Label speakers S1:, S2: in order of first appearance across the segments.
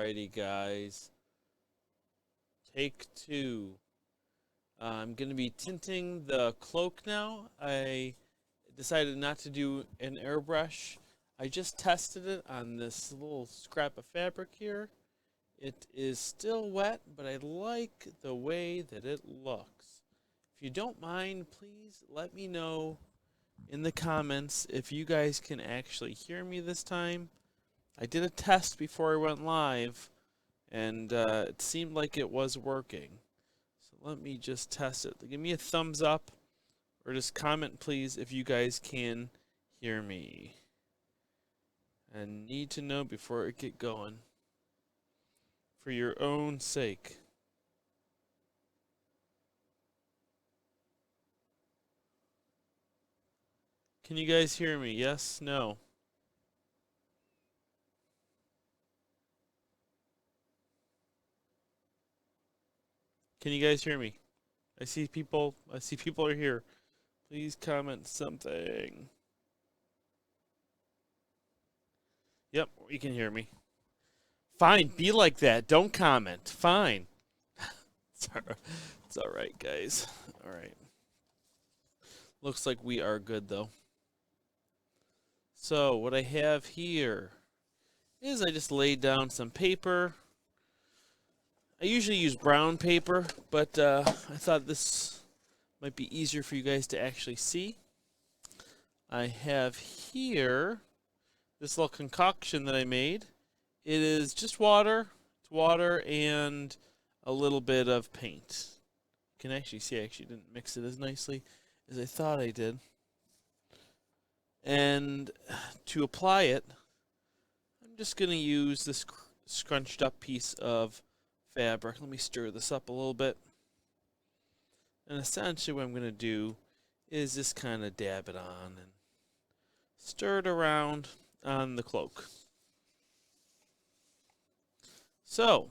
S1: Alrighty, guys. Take two. I'm going to be tinting the cloak now. I decided not to do an airbrush. I just tested it on this little scrap of fabric here. It is still wet, but I like the way that it looks. If you don't mind, please let me know in the comments if you guys can actually hear me this time. I did a test before I went live, and it seemed like it was working. So let me just test it. Give me a thumbs up, or just comment, please, if you guys can hear me. I need to know before I get going, for your own sake. Can you guys hear me? Yes? No? Can you guys hear me? I see people are here. Please comment something. Yep, you can hear me. Fine, be like that. Don't comment. Fine. It's all right, guys. All right. Looks like we are good, though. So what I have here is I just laid down some paper. I usually use brown paper, but I thought this might be easier for you guys to actually see. I have here this little concoction that I made. It is just water. It's water and a little bit of paint. You can actually see I actually didn't mix it as nicely as I thought I did. And to apply it, I'm just going to use this scrunched up piece of fabric. Let me stir this up a little bit. And essentially what I'm going to do is just kind of dab it on and stir it around on the cloak. So,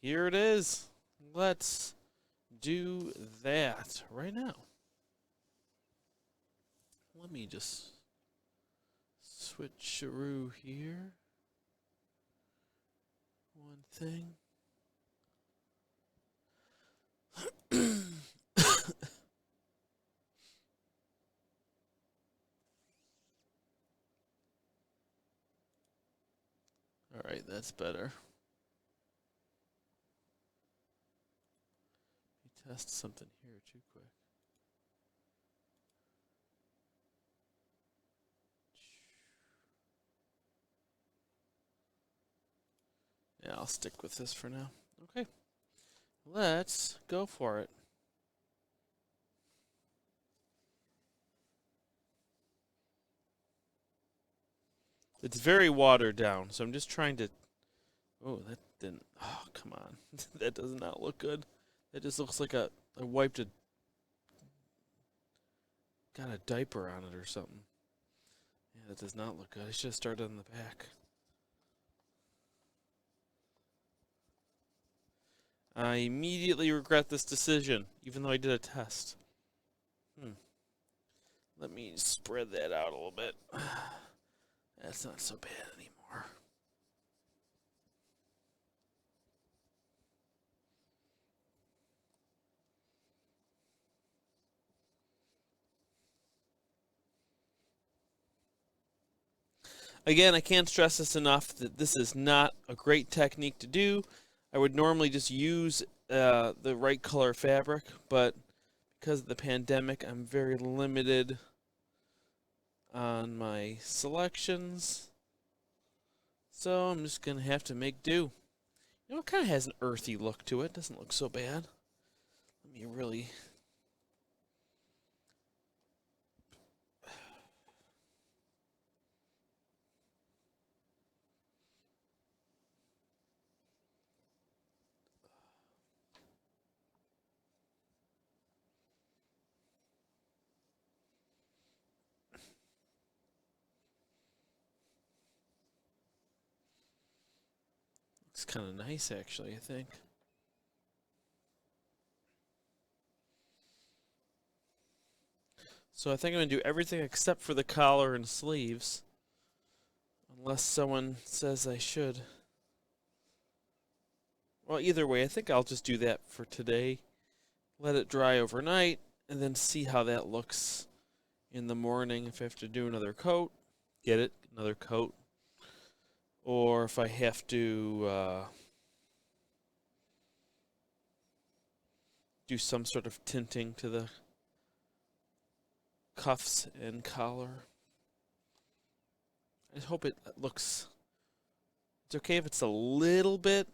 S1: here it is. Let's do that right now. Let me just switcheroo here. One thing. All right, that's better. Let me test something here too quick. Yeah, I'll stick with this for now. Okay, let's go for it. It's very watered down, so I'm just trying to... Oh, that didn't... Oh, come on. That does not look good. That just looks like I wiped a... Got a diaper on it or something. Yeah, that does not look good. I should have started on the back. I immediately regret this decision, even though I did a test. Let me spread that out a little bit. That's not so bad anymore. Again, I can't stress this enough that this is not a great technique to do. I would normally just use the right color fabric, but because of the pandemic, I'm very limited on my selections. So I'm just going to have to make do. You know, it kind of has an earthy look to it. Doesn't look so bad. Let me really... Looks kind of nice, actually, I think. So I think I'm going to do everything except for the collar and sleeves. Unless someone says I should. Well, either way, I think I'll just do that for today. Let it dry overnight, and then see how that looks in the morning. If I have to do another coat, get it, another coat. Or if I have to do some sort of tinting to the cuffs and collar. I hope it looks. It's okay if it's a little bit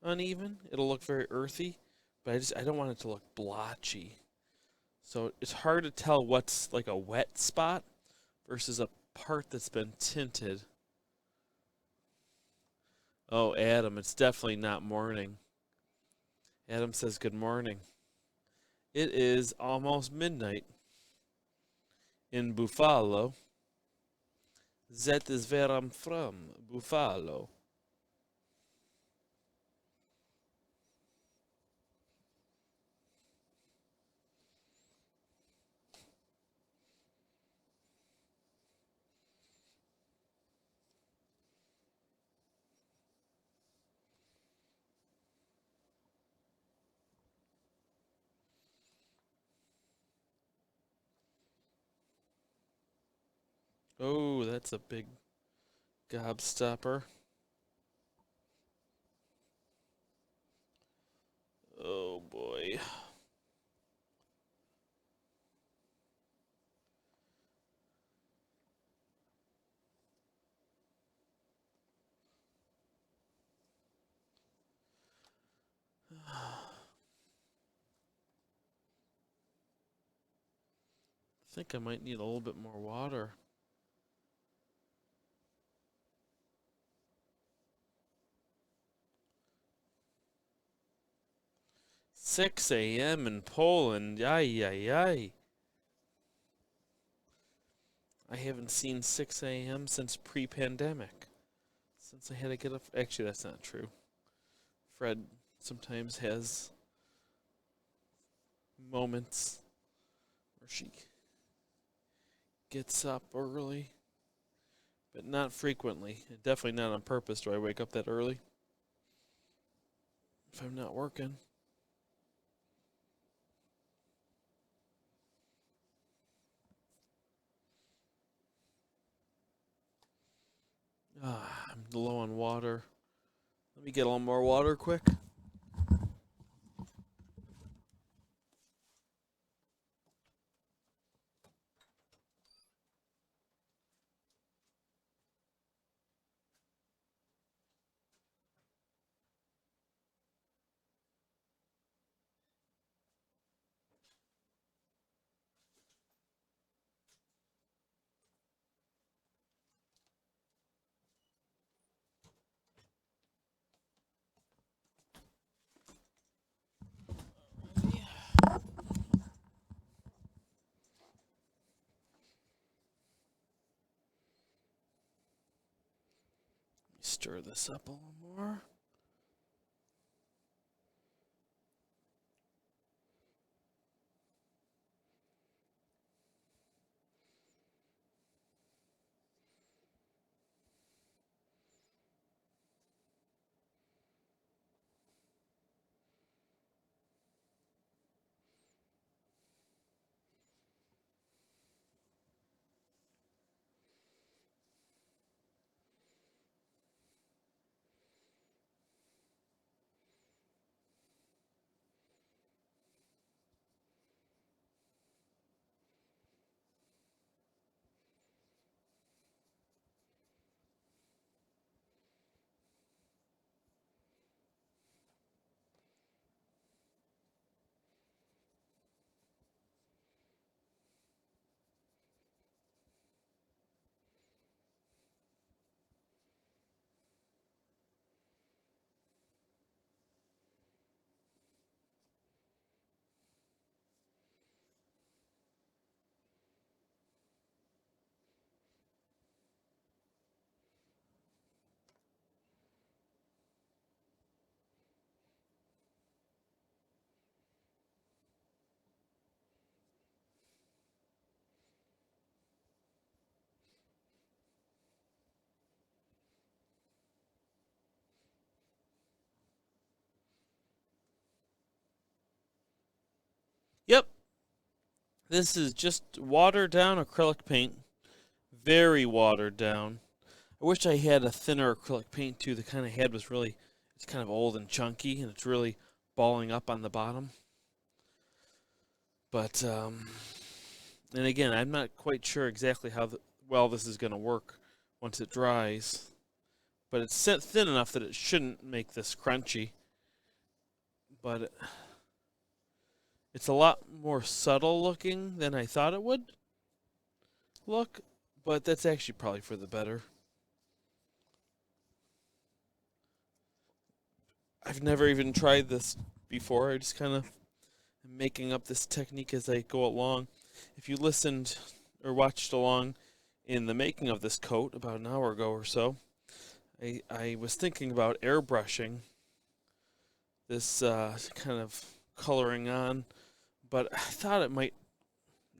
S1: uneven. It'll look very earthy, but I don't want it to look blotchy. So it's hard to tell what's like a wet spot versus a part that's been tinted. Oh, Adam, it's definitely not morning. Adam says good morning. It is almost midnight in Buffalo. That is where I'm from, Buffalo. Oh, that's a big gobstopper. Oh boy. I think I might need a little bit more water. 6 a.m. in Poland. Ay, ay, ay. I haven't seen 6 a.m. since pre-pandemic. Since I had to get up. Actually, that's not true. Fred sometimes has moments where she gets up early, but not frequently. And definitely not on purpose do I wake up that early if I'm not working. I'm low on water. Let me get a little more water quick. Stir this up a little more. Yep, this is just watered down acrylic paint. Very watered down. I wish I had a thinner acrylic paint too. The kind I had was really, it's kind of old and chunky, and it's really balling up on the bottom. But, and again, I'm not quite sure exactly how well this is going to work once it dries. But it's thin enough that it shouldn't make this crunchy. But it's a lot more subtle looking than I thought it would look. But that's actually probably for the better. I've never even tried this before. I just kind of am making up this technique as I go along. If you listened or watched along in the making of this coat about an hour ago or so, I was thinking about airbrushing this kind of coloring on, but I thought it might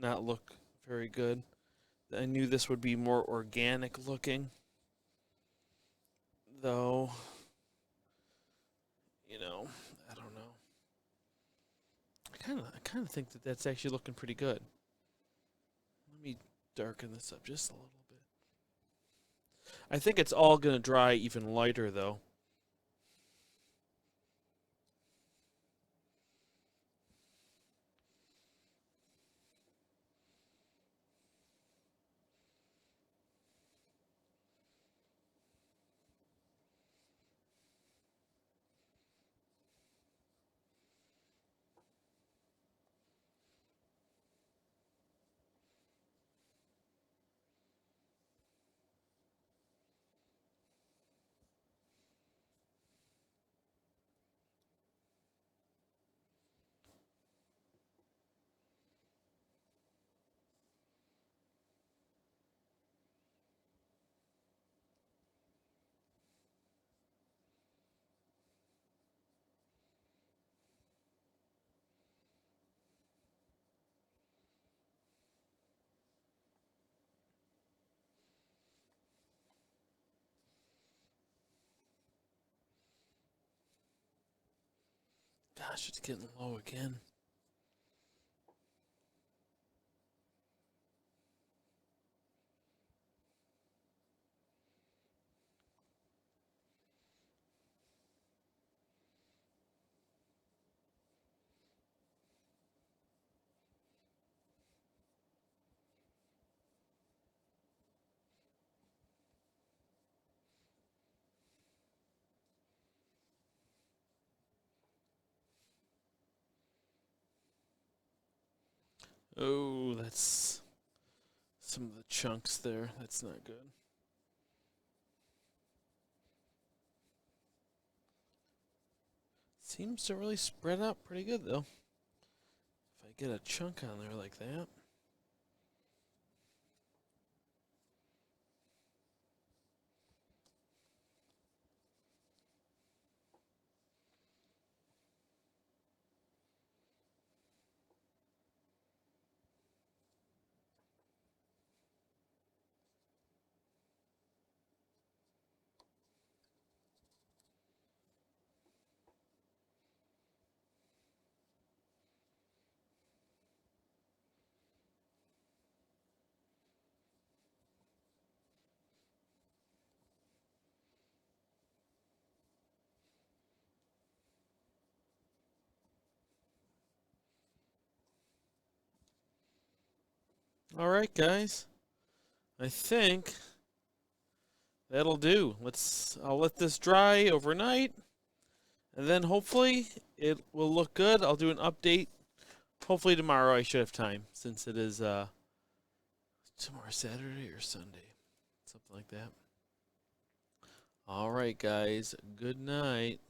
S1: not look very good. I knew this would be more organic looking, though, you know, I don't know. I kind of think that that's actually looking pretty good. Let me darken this up just a little bit. I think it's all going to dry even lighter, though. Gosh, it's getting low again. Oh, that's some of the chunks there. That's not good. Seems to really spread out pretty good, though. If I get a chunk on there like that. All right, guys. I think that'll do. I'll let this dry overnight, and then hopefully it will look good. I'll do an update. Hopefully tomorrow I should have time since it is tomorrow Saturday or Sunday. Something like that. All right, guys. Good night.